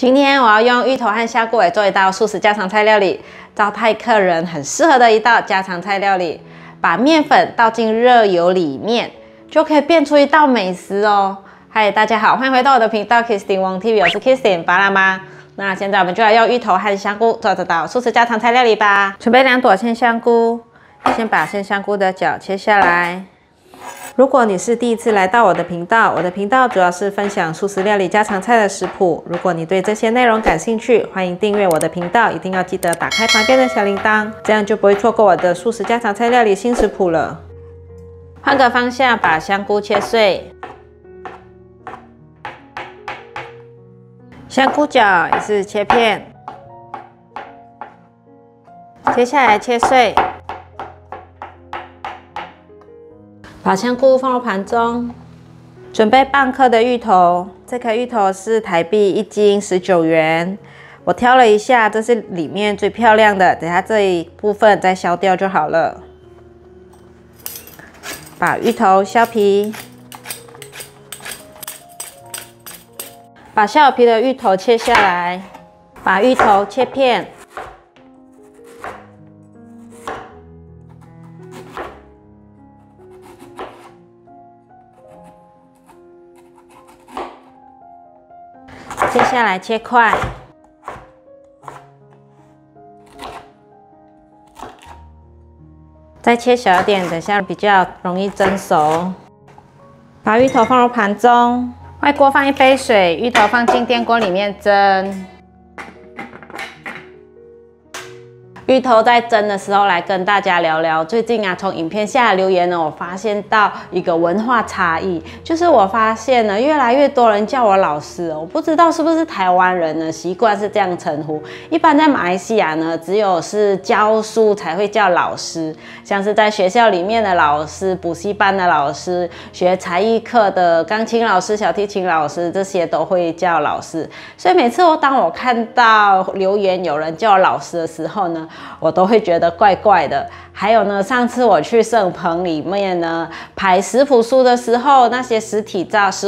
今天我要用芋头和香菇做一道素食家常菜料理，招待客人很适合的一道家常菜料理。把面粉倒进热油里面，就可以变出一道美食哦。嗨，大家好，欢迎回到我的频道 Kristin Wong TV， 我是 Kristin 巴辣妈。那现在我们就来用芋头和香菇做这道素食家常菜料理吧。准备2朵鲜香菇，先把鲜香菇的角切下来。如果你是第一次来到我的频道主要是分享素食料理家常菜的食谱。如果你对这些内容感兴趣，欢迎订阅我的频道，一定要记得打开旁边的小铃铛，这样就不会错过我的素食家常菜料理新食谱了。换个方向，把香菇切碎，香菇角也是切片，切下来切碎。把香菇放入盘中，准备半颗的芋头。这颗芋头是台币1斤19元，我挑了一下，这是里面最漂亮的，等下这一部分再削掉就好了。把芋头削皮，把削好皮的芋头切下来，把芋头切片。接下来切块，再切小一点，等下比较容易蒸熟。把芋头放入盘中，外锅放1杯水，芋头放进电锅里面蒸。芋头在蒸的时候，来跟大家聊聊。最近啊，从影片下的留言呢，我发现到一个文化差异，就是我发现呢，越来越多人叫我老师，我不知道是不是台湾人呢习惯是这样称呼。一般在马来西亚呢，只有是教书才会叫老师，像是在学校里面的老师、补习班的老师、学才艺课的钢琴老师、小提琴老师，这些都会叫老师。所以每次当我看到留言有人叫我老师的时候呢，我都会觉得怪怪的。还有呢，上次我去摄棚里面呢拍食谱书的时候，那些食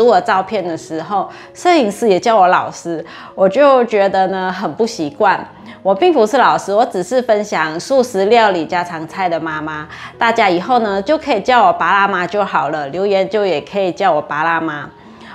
物的照片的时候，摄影师也叫我老师，我就觉得呢很不习惯。我并不是老师，我只是分享素食料理家常菜的妈妈。大家以后呢就可以叫我巴辣妈就好了，留言就也可以叫我巴辣妈。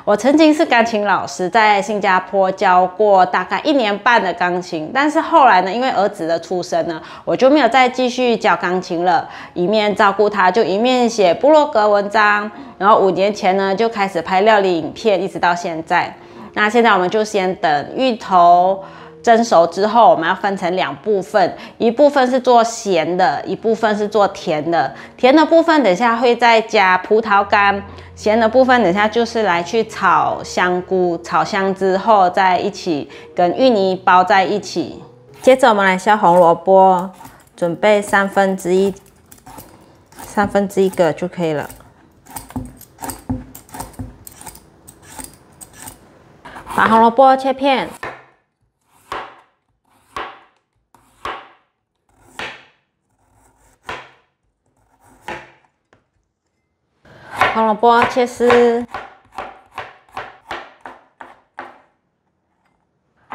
我曾经是钢琴老师，在新加坡教过大概1年半的钢琴，但是后来呢，因为儿子的出生呢，我就没有再继续教钢琴了，一面照顾他，就一面写部落格文章，然后5年前呢就开始拍料理影片，一直到现在。那现在我们就先等芋头蒸熟之后，我们要分成2部分，一部分是做咸的，一部分是做甜的。甜的部分等下会再加葡萄干，咸的部分等下就是来去炒香菇，炒香之后再一起跟芋泥包在一起。接着我们来削红萝卜，准备1/3个就可以了。把红萝卜切片。红萝卜切丝，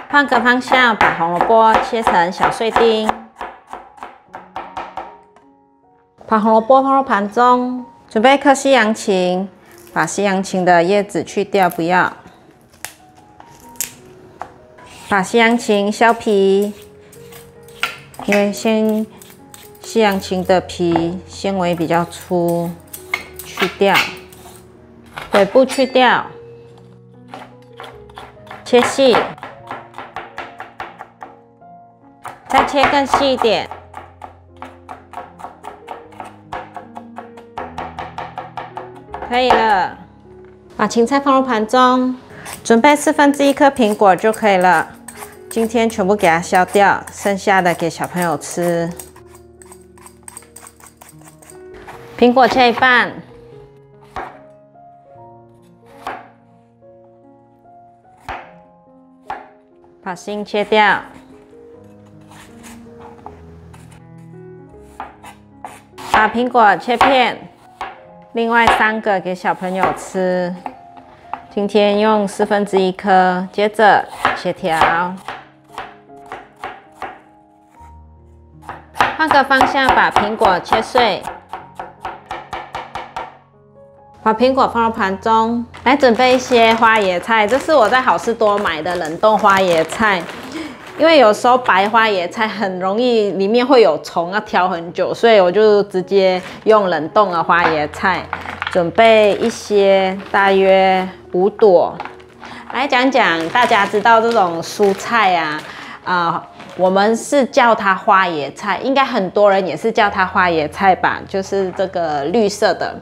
换个方向，把红萝卜切成小碎丁，把红萝卜放入盘中，准备1颗西洋芹，把西洋芹的叶子去掉，不要。把西洋芹削皮，因为西洋芹的皮纤维比较粗。去掉，尾部去掉，切细，再切更细一点。可以了，把芹菜放入盘中，准备1/4颗苹果就可以了。今天全部给它削掉，剩下的给小朋友吃。苹果切一半。把心切掉，把苹果切片，另外3个给小朋友吃。今天用1/4颗，接着协调。换个方向，把苹果切碎，把苹果放入盘中。来准备一些花椰菜，这是我在好市多买的冷冻花椰菜。因为有时候白花椰菜很容易里面会有虫，要挑很久，所以我就直接用冷冻的花椰菜。准备一些，大约5朵。来讲讲大家知道这种蔬菜啊，我们是叫它花椰菜，应该很多人也是叫它花椰菜吧，就是这个绿色的。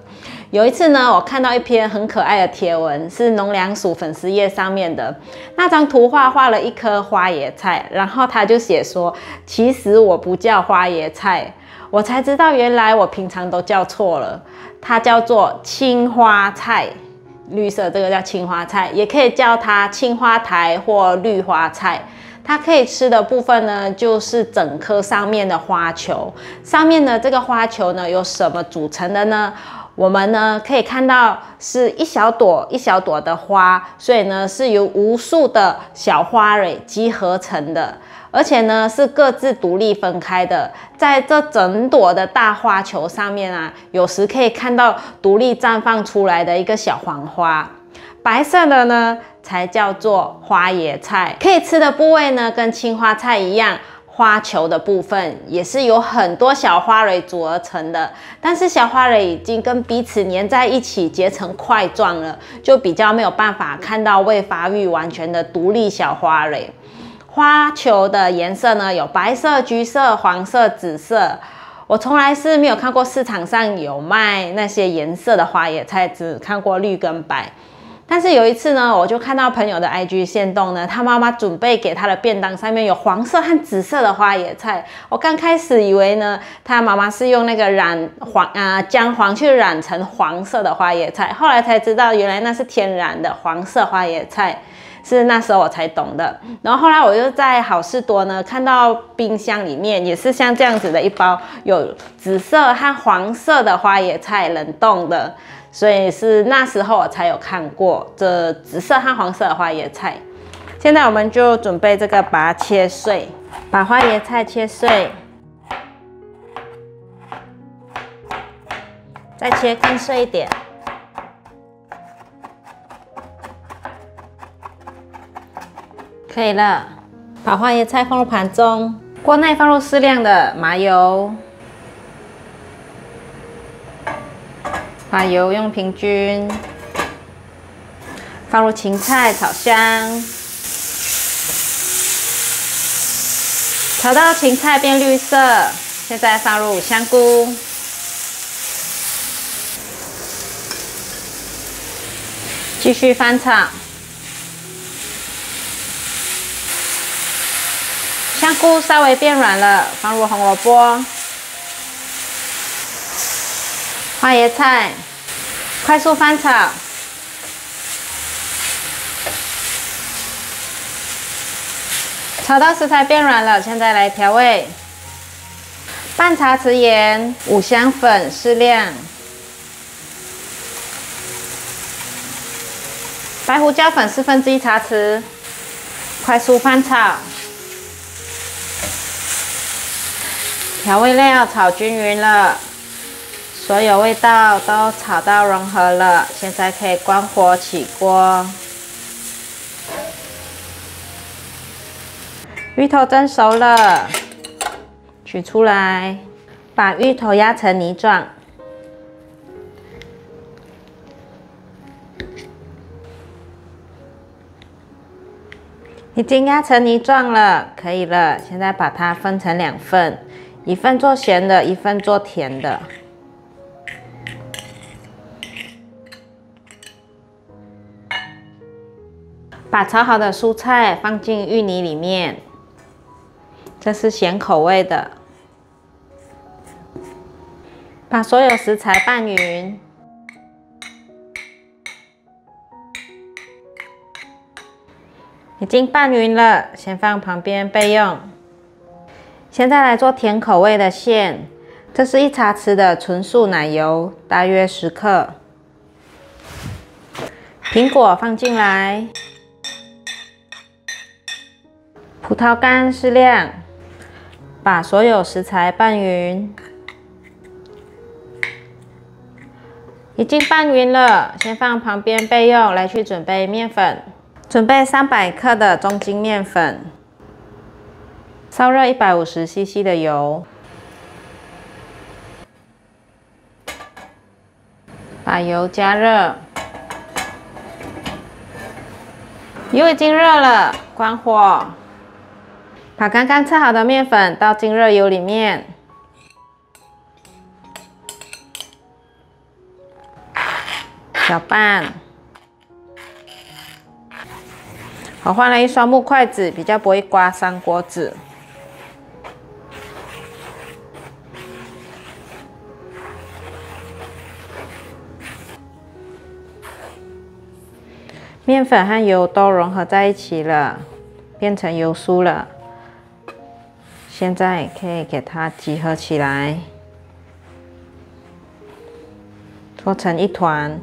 有一次呢，我看到一篇很可爱的贴文，是农粮署粉丝页上面的那张图画了一颗花椰菜，然后他就写说，其实我不叫花椰菜，我才知道原来我平常都叫错了，它叫做青花菜。绿色这个叫青花菜，也可以叫它青花台或绿花菜。它可以吃的部分呢，就是整颗上面的花球。上面的这个花球呢，由什么组成的呢？我们呢可以看到是一小朵一小朵的花，所以呢是由无数的小花蕊集合成的。而且呢，是各自独立分开的。在这整朵的大花球上面啊，有时可以看到独立绽放出来的一个小黄花。白色的呢，才叫做花椰菜。可以吃的部位呢，跟青花菜一样，花球的部分也是由很多小花蕊组而成的。但是小花蕊已经跟彼此粘在一起，结成块状了，就比较没有办法看到未发育完全的独立小花蕊。花球的颜色呢，有白色、橘色、黄色、紫色。我从来是没有看过市场上有卖那些颜色的花椰菜，只看过绿跟白。但是有一次呢，我就看到朋友的 IG 限动呢，他妈妈准备给他的便当上面有黄色和紫色的花椰菜。我刚开始以为呢，他妈妈是用那个姜黄去染成黄色的花椰菜，后来才知道原来那是天然的黄色花椰菜。是那时候我才懂的。然后后来我就在好市多呢看到冰箱里面也是像这样子的一包，有紫色和黄色的花椰菜冷冻的，所以是那时候我才有看过这紫色和黄色的花椰菜。现在我们就准备这个把它切碎，把花椰菜切碎，再切更碎一点。可以了，把花椰菜放入盘中，锅内放入适量的麻油，把油用平均，放入芹菜炒香，炒到芹菜变绿色，现在放入香菇，继续翻炒。香菇稍微变软了，放入红萝卜、花椰菜，快速翻炒。炒到食材变软了，现在来调味：半茶匙盐、五香粉适量，白胡椒粉1/4茶匙，快速翻炒。调味料炒均匀了，所有味道都炒到融合了，现在可以关火起锅。芋头蒸熟了，取出来，把芋头压成泥状。已经压成泥状了，可以了。现在把它分成2份。1份做咸的，1份做甜的。把炒好的蔬菜放进芋泥里面，这是咸口味的。把所有食材拌匀，已经拌匀了，先放旁边备用。现在来做甜口味的馅，这是1茶匙的纯素奶油，大约10克。苹果放进来，葡萄干适量，把所有食材拌匀。已经拌匀了，先放旁边备用。来去准备面粉，准备300克的中筋面粉，烧热150 cc 的油，把油加热，油已经热了，关火，把刚刚测好的面粉倒进热油里面。 搅拌，我换了一双木筷子，比较不会刮伤锅子。面粉和油都融合在一起了，变成油酥了。现在可以给它集合起来，搓成一团。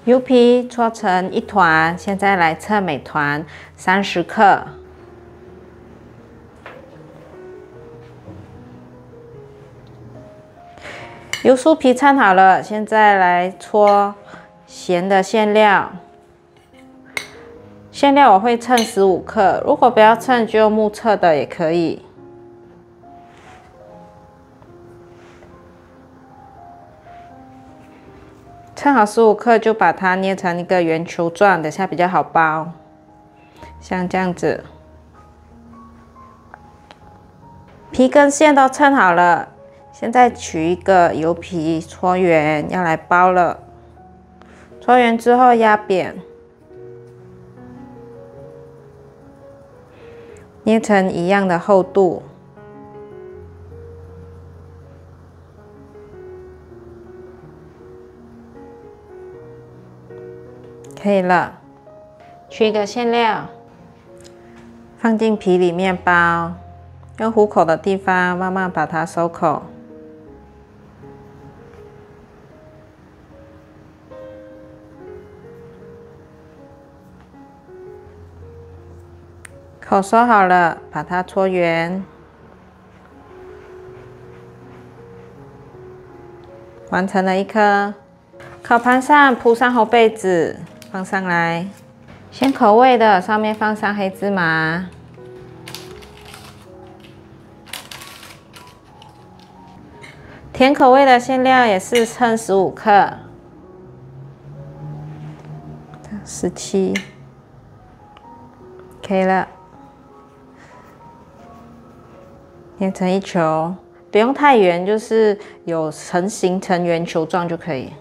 油皮搓成一团，现在来测每团30克。油酥皮称好了，现在来搓咸的馅料。馅料我会称15克，如果不要称就用目测的也可以。 称好15克，就把它捏成一个圆球状，等下比较好包。像这样子，皮跟馅都称好了，现在取一个油皮搓圆，要来包了。搓圆之后压扁，捏成一样的厚度。 可以了，取一个馅料，放进皮里面包，用虎口的地方慢慢把它收口。口收好了，把它搓圆，完成了一颗。烤盘上铺上厚被子。 放上来，咸口味的上面放上黑芝麻，甜口味的馅料也是称15克，17，可以了，捏成一球，不用太圆，就是有成型成圆球状就可以。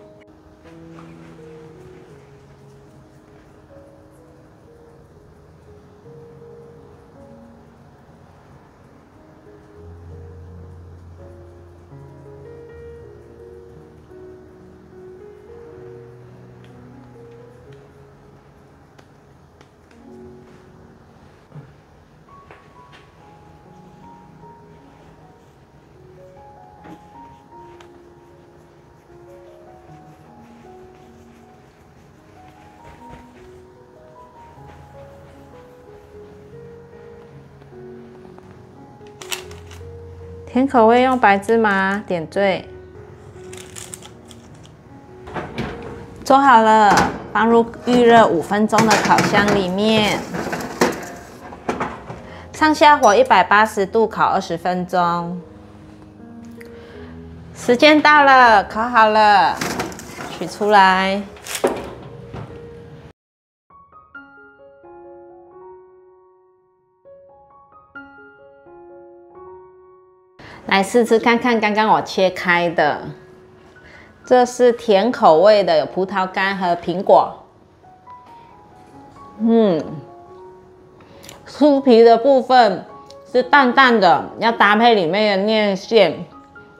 甜口味用白芝麻点缀，做好了，放入预热5分钟的烤箱里面，上下火180度烤20分钟。时间到了，烤好了，取出来。 来试吃看看，刚刚我切开的，这是甜口味的，有葡萄干和苹果。酥皮的部分是淡淡的，要搭配里面的面线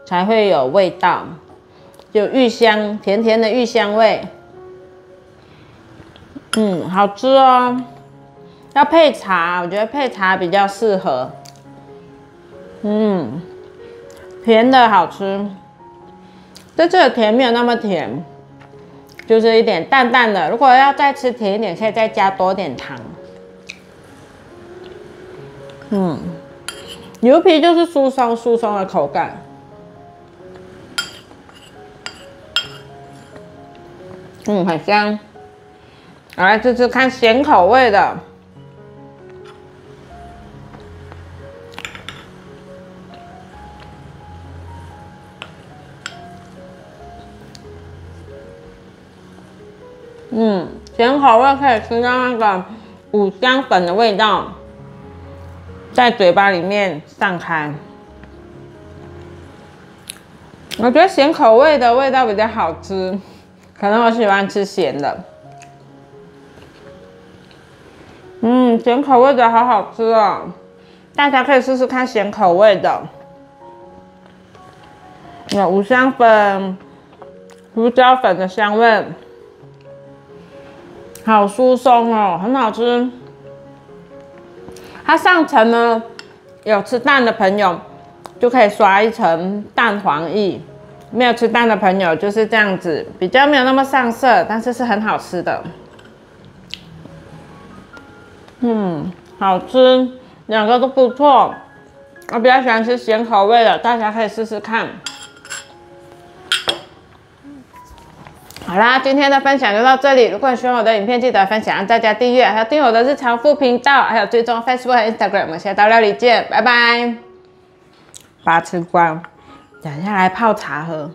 才会有味道，有芋香，甜甜的芋香味。好吃哦，要配茶，我觉得配茶比较适合。甜的好吃，这次的甜没有那么甜，就是一点淡淡的。如果要再吃甜一点，可以再加多点糖。牛皮就是酥松的口感。很香。我来试试看咸口味的。咸口味可以吃到那个五香粉的味道，在嘴巴里面散开。我觉得咸口味的味道比较好吃，可能我喜欢吃咸的。咸口味的好好吃哦，大家可以试试看咸口味的。有五香粉、胡椒粉的香味。好酥松哦，很好吃。它上层呢，有吃蛋的朋友就可以刷一层蛋黄液，没有吃蛋的朋友就是这样子，比较没有那么上色，但是是很好吃的。好吃，两个都不错。我比较喜欢吃咸口味的，大家可以试试看。好啦，今天的分享就到这里。如果你喜欢我的影片，记得分享、按赞加订阅，还有订阅我的日常副频道，还有追踪 Facebook 和 Instagram。我们下道料理见，拜拜。把它吃光，等一下来泡茶喝。